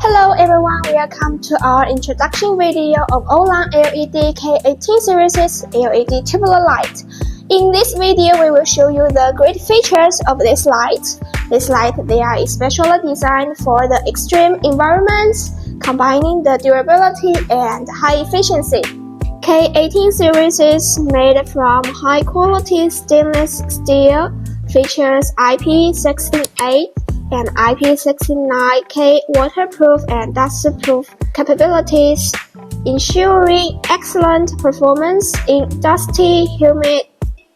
Hello everyone, welcome to our introduction video of Olan LED K80 series LED tubular light. In this video, we will show you the great features of this light. This light, they are especially designed for the extreme environments, combining the durability and high efficiency. K80 series is made from high-quality stainless steel, features IP68 and IP69K waterproof and dustproof capabilities, ensuring excellent performance in dusty, humid,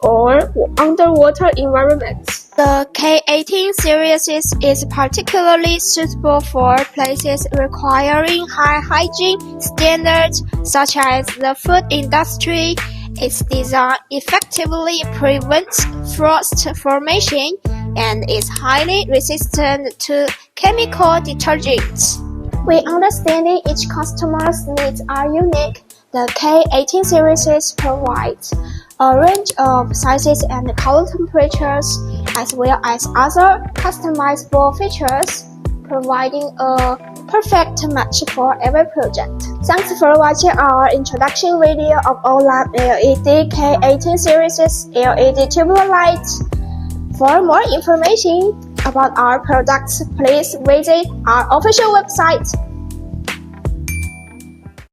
or underwater environments. The K80 series is particularly suitable for places requiring high hygiene standards such as the food industry. Its design effectively prevents frost formation and is highly resistant to chemical detergents. We understand each customer's needs are unique. The K80 series provides a range of sizes and color temperatures, as well as other customizable features, providing a perfect match for every project. Thanks for watching our introduction video of Olan LED K80 series LED tubular light. For more information about our products, please visit our official website.